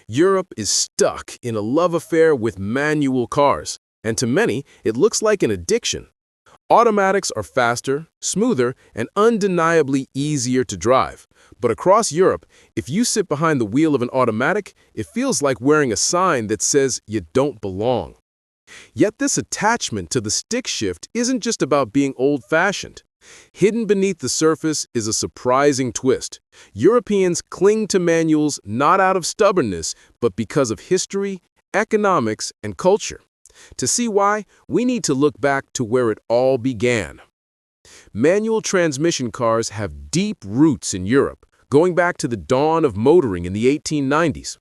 Europe is stuck in a love affair with manual cars, and to many, it looks like an addiction. Automatics are faster, smoother, and undeniably easier to drive. But across Europe, if you sit behind the wheel of an automatic, it feels like wearing a sign that says you don't belong. Yet this attachment to the stick shift isn't just about being old-fashioned. Hidden beneath the surface is a surprising twist. Europeans cling to manuals not out of stubbornness, but because of history, economics, and culture. To see why, we need to look back to where it all began. Manual transmission cars have deep roots in Europe, going back to the dawn of motoring in the 1890s.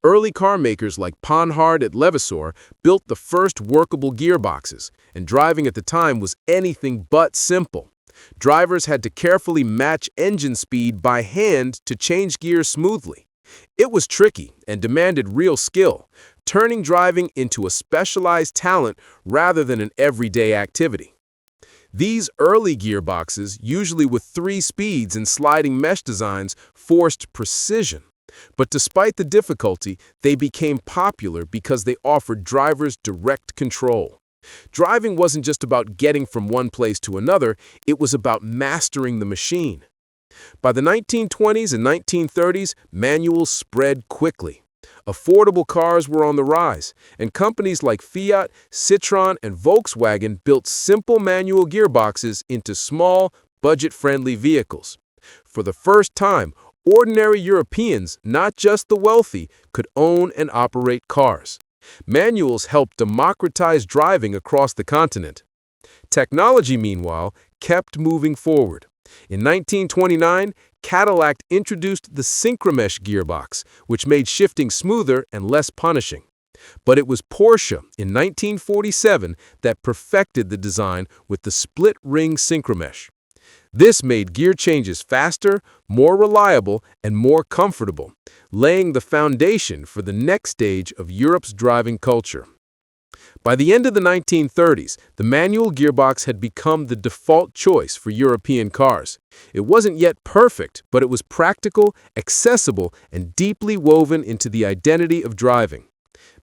Early car makers like Panhard at Levassor built the first workable gearboxes, and driving at the time was anything but simple. Drivers had to carefully match engine speed by hand to change gears smoothly. It was tricky and demanded real skill, turning driving into a specialized talent rather than an everyday activity. These early gearboxes, usually with 3 speeds and sliding mesh designs, forced precision. But despite the difficulty, they became popular because they offered drivers direct control. Driving wasn't just about getting from one place to another, it was about mastering the machine. By the 1920s and 1930s, manuals spread quickly. Affordable cars were on the rise, and companies like Fiat, Citroën, and Volkswagen built simple manual gearboxes into small, budget-friendly vehicles. For the first time, ordinary Europeans, not just the wealthy, could own and operate cars. Manuals helped democratize driving across the continent. Technology, meanwhile, kept moving forward. In 1929, Cadillac introduced the synchromesh gearbox, which made shifting smoother and less punishing. But it was Porsche in 1947 that perfected the design with the split-ring synchromesh. This made gear changes faster, more reliable, and more comfortable, laying the foundation for the next stage of Europe's driving culture. By the end of the 1930s, the manual gearbox had become the default choice for European cars. It wasn't yet perfect, but it was practical, accessible, and deeply woven into the identity of driving.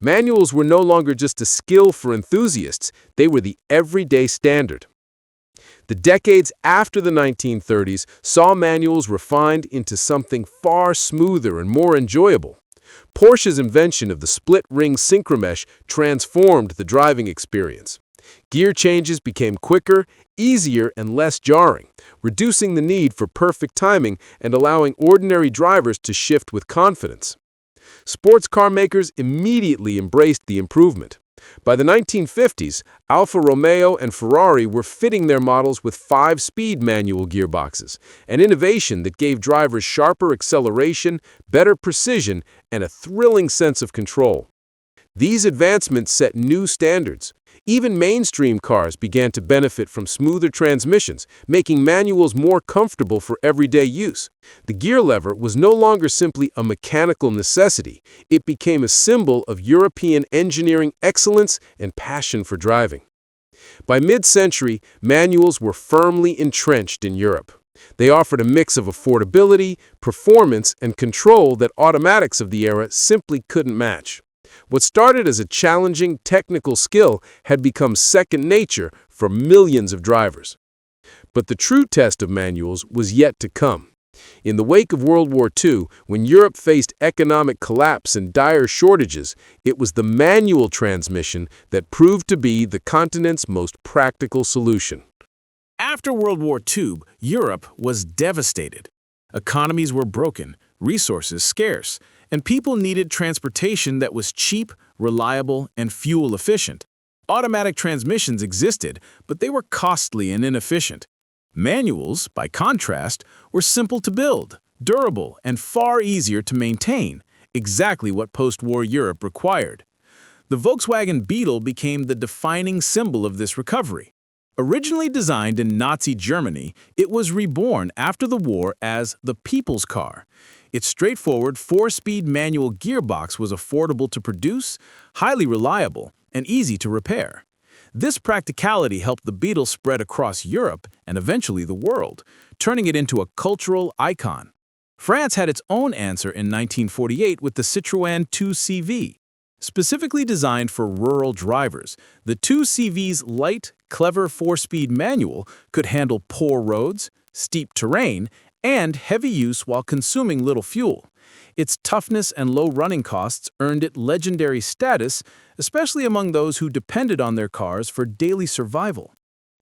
Manuals were no longer just a skill for enthusiasts, they were the everyday standard. The decades after the 1930s saw manuals refined into something far smoother and more enjoyable. Porsche's invention of the split-ring synchromesh transformed the driving experience. Gear changes became quicker, easier, and less jarring, reducing the need for perfect timing and allowing ordinary drivers to shift with confidence. Sports car makers immediately embraced the improvement. By the 1950s, Alfa Romeo and Ferrari were fitting their models with 5-speed manual gearboxes, an innovation that gave drivers sharper acceleration, better precision, and a thrilling sense of control. These advancements set new standards. Even mainstream cars began to benefit from smoother transmissions, making manuals more comfortable for everyday use. The gear lever was no longer simply a mechanical necessity. It became a symbol of European engineering excellence and passion for driving. By mid-century, manuals were firmly entrenched in Europe. They offered a mix of affordability, performance, and control that automatics of the era simply couldn't match. What started as a challenging technical skill had become second nature for millions of drivers. But the true test of manuals was yet to come. In the wake of World War II, when Europe faced economic collapse and dire shortages, it was the manual transmission that proved to be the continent's most practical solution. After World War II, Europe was devastated. Economies were broken, resources scarce, and people needed transportation that was cheap, reliable, and fuel-efficient. Automatic transmissions existed, but they were costly and inefficient. Manuals, by contrast, were simple to build, durable, and far easier to maintain, exactly what post-war Europe required. The Volkswagen Beetle became the defining symbol of this recovery. Originally designed in Nazi Germany, it was reborn after the war as the people's car. Its straightforward 4-speed manual gearbox was affordable to produce, highly reliable, and easy to repair. This practicality helped the Beetle spread across Europe and eventually the world, turning it into a cultural icon. France had its own answer in 1948 with the Citroën 2CV. Specifically designed for rural drivers, the 2CV's light, clever four-speed manual could handle poor roads, steep terrain, and heavy use while consuming little fuel. Its toughness and low running costs earned it legendary status, especially among those who depended on their cars for daily survival.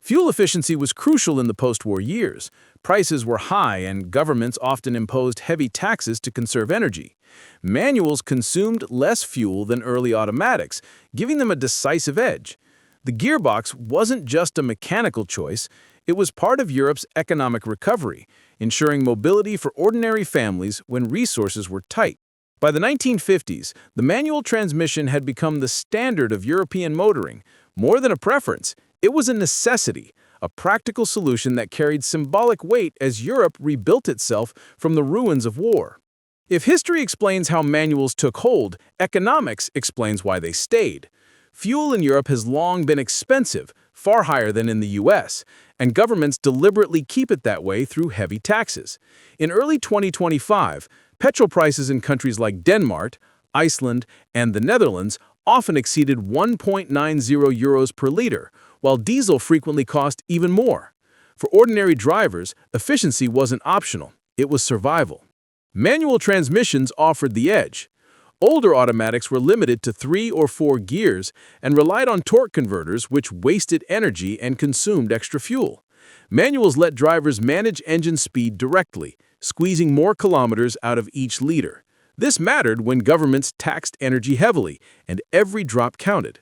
Fuel efficiency was crucial in the post-war years. Prices were high and governments often imposed heavy taxes to conserve energy. Manuals consumed less fuel than early automatics, giving them a decisive edge. The gearbox wasn't just a mechanical choice, it was part of Europe's economic recovery, ensuring mobility for ordinary families when resources were tight. By the 1950s, the manual transmission had become the standard of European motoring. More than a preference, it was a necessity, a practical solution that carried symbolic weight as Europe rebuilt itself from the ruins of war. If history explains how manuals took hold, economics explains why they stayed. Fuel in Europe has long been expensive, far higher than in the US, and governments deliberately keep it that way through heavy taxes. In early 2025, petrol prices in countries like Denmark, Iceland, and the Netherlands often exceeded 1.90 euros per liter, while diesel frequently cost even more. For ordinary drivers, efficiency wasn't optional, it was survival. Manual transmissions offered the edge. Older automatics were limited to 3 or 4 gears and relied on torque converters, which wasted energy and consumed extra fuel. Manuals let drivers manage engine speed directly, squeezing more kilometers out of each liter. This mattered when governments taxed energy heavily, and every drop counted.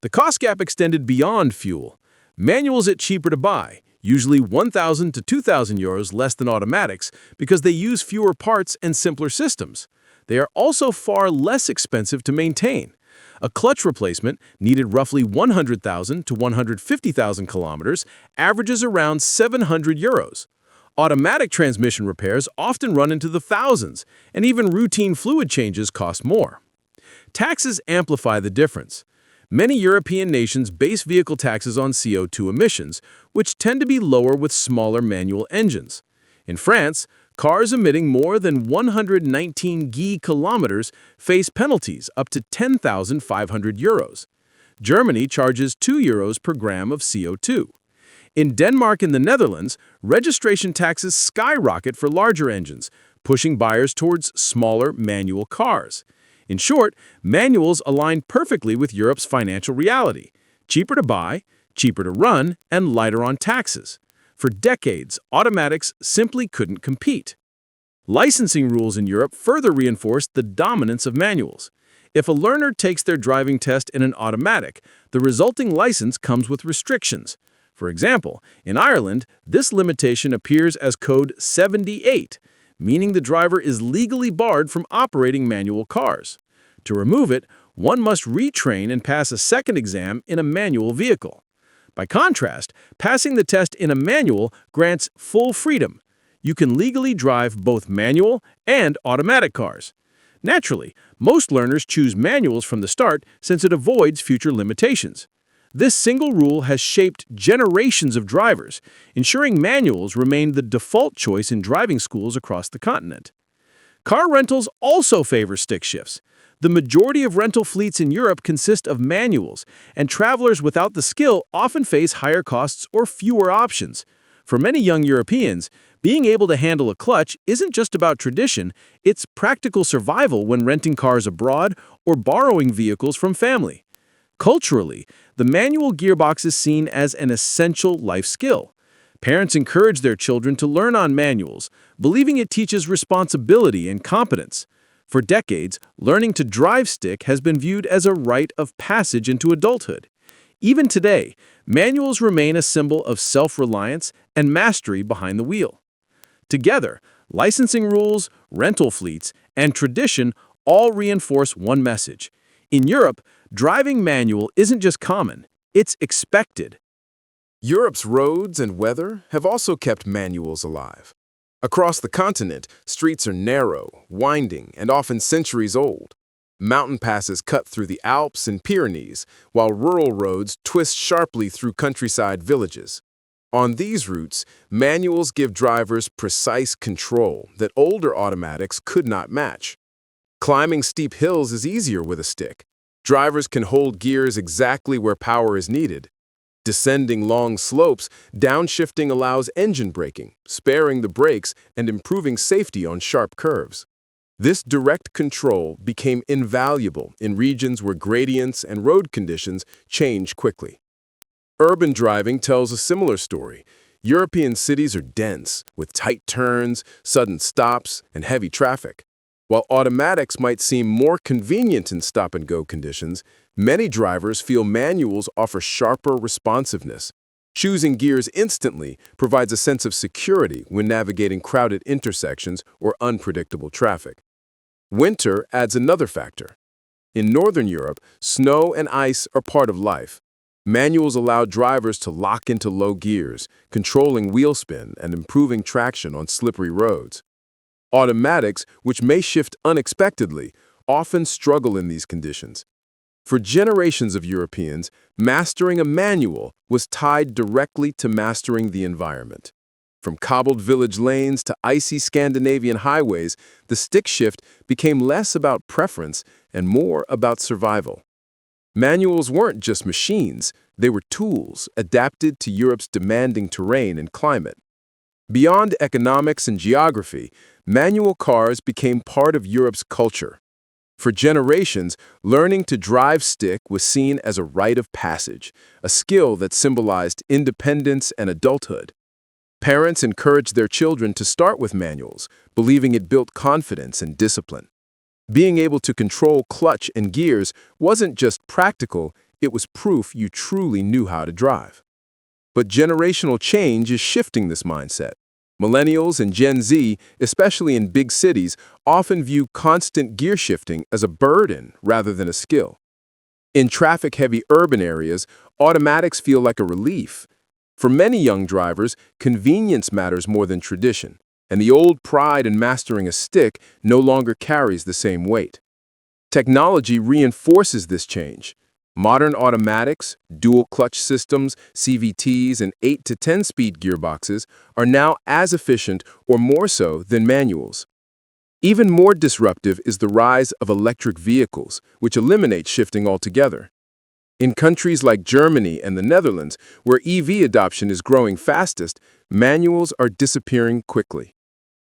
The cost gap extended beyond fuel. Manuals are cheaper to buy, usually 1,000 to 2,000 euros less than automatics because they use fewer parts and simpler systems. They are also far less expensive to maintain. A clutch replacement, needed roughly 100,000 to 150,000 kilometers, averages around 700 euros. Automatic transmission repairs often run into the thousands, and even routine fluid changes cost more. Taxes amplify the difference. Many European nations base vehicle taxes on CO2 emissions, which tend to be lower with smaller manual engines. In France, cars emitting more than 119 kilometers face penalties up to 10,500 euros. Germany charges 2 euros per gram of CO2. In Denmark and the Netherlands, registration taxes skyrocket for larger engines, pushing buyers towards smaller manual cars. In short, manuals align perfectly with Europe's financial reality: cheaper to buy, cheaper to run, and lighter on taxes. For decades, automatics simply couldn't compete. Licensing rules in Europe further reinforced the dominance of manuals. If a learner takes their driving test in an automatic, the resulting license comes with restrictions. For example, in Ireland, this limitation appears as code 78, meaning the driver is legally barred from operating manual cars. To remove it, one must retrain and pass a second exam in a manual vehicle. By contrast, passing the test in a manual grants full freedom. You can legally drive both manual and automatic cars. Naturally, most learners choose manuals from the start since it avoids future limitations. This single rule has shaped generations of drivers, ensuring manuals remain the default choice in driving schools across the continent. Car rentals also favor stick shifts. The majority of rental fleets in Europe consist of manuals, and travelers without the skill often face higher costs or fewer options. For many young Europeans, being able to handle a clutch isn't just about tradition, it's practical survival when renting cars abroad or borrowing vehicles from family. Culturally, the manual gearbox is seen as an essential life skill. Parents encourage their children to learn on manuals, believing it teaches responsibility and competence. For decades, learning to drive stick has been viewed as a rite of passage into adulthood. Even today, manuals remain a symbol of self-reliance and mastery behind the wheel. Together, licensing rules, rental fleets, and tradition all reinforce one message. In Europe, driving manual isn't just common, it's expected. Europe's roads and weather have also kept manuals alive. Across the continent, streets are narrow, winding, and often centuries old. Mountain passes cut through the Alps and Pyrenees, while rural roads twist sharply through countryside villages. On these routes, manuals give drivers precise control that older automatics could not match. Climbing steep hills is easier with a stick. Drivers can hold gears exactly where power is needed. Descending long slopes, downshifting allows engine braking, sparing the brakes and improving safety on sharp curves. This direct control became invaluable in regions where gradients and road conditions change quickly. Urban driving tells a similar story. European cities are dense, with tight turns, sudden stops, and heavy traffic. While automatics might seem more convenient in stop-and-go conditions, many drivers feel manuals offer sharper responsiveness. Choosing gears instantly provides a sense of security when navigating crowded intersections or unpredictable traffic. Winter adds another factor. In Northern Europe, snow and ice are part of life. Manuals allow drivers to lock into low gears, controlling wheel spin and improving traction on slippery roads. Automatics, which may shift unexpectedly, often struggle in these conditions. For generations of Europeans, mastering a manual was tied directly to mastering the environment. From cobbled village lanes to icy Scandinavian highways, the stick shift became less about preference and more about survival. Manuals weren't just machines, they were tools adapted to Europe's demanding terrain and climate. Beyond economics and geography, manual cars became part of Europe's culture. For generations, learning to drive stick was seen as a rite of passage, a skill that symbolized independence and adulthood. Parents encouraged their children to start with manuals, believing it built confidence and discipline. Being able to control clutch and gears wasn't just practical, it was proof you truly knew how to drive. But generational change is shifting this mindset. Millennials and Gen Z, especially in big cities, often view constant gear shifting as a burden rather than a skill. In traffic-heavy urban areas, automatics feel like a relief. For many young drivers, convenience matters more than tradition, and the old pride in mastering a stick no longer carries the same weight. Technology reinforces this change. Modern automatics, dual-clutch systems, CVTs, and 8 to 10-speed gearboxes are now as efficient or more so than manuals. Even more disruptive is the rise of electric vehicles, which eliminate shifting altogether. In countries like Germany and the Netherlands, where EV adoption is growing fastest, manuals are disappearing quickly.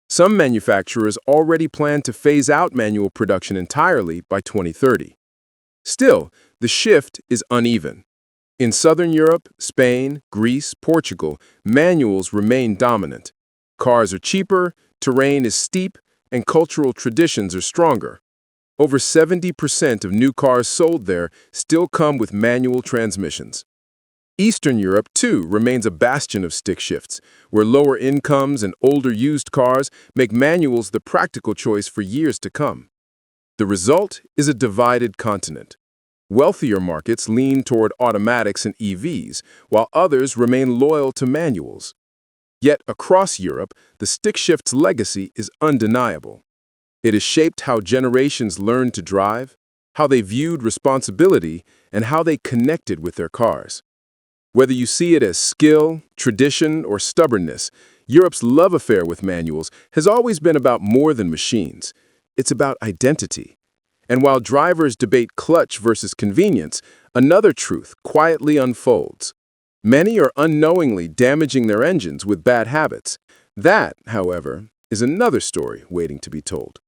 Some manufacturers already plan to phase out manual production entirely by 2030. Still, the shift is uneven. In Southern Europe, Spain, Greece, Portugal, manuals remain dominant. Cars are cheaper, terrain is steep, and cultural traditions are stronger. Over 70% of new cars sold there still come with manual transmissions. Eastern Europe, too, remains a bastion of stick shifts, where lower incomes and older used cars make manuals the practical choice for years to come. The result is a divided continent. Wealthier markets lean toward automatics and EVs, while others remain loyal to manuals. Yet across Europe, the stick shift's legacy is undeniable. It has shaped how generations learned to drive, how they viewed responsibility, and how they connected with their cars. Whether you see it as skill, tradition, or stubbornness, Europe's love affair with manuals has always been about more than machines. It's about identity. And while drivers debate clutch versus convenience, another truth quietly unfolds. Many are unknowingly damaging their engines with bad habits. That, however, is another story waiting to be told.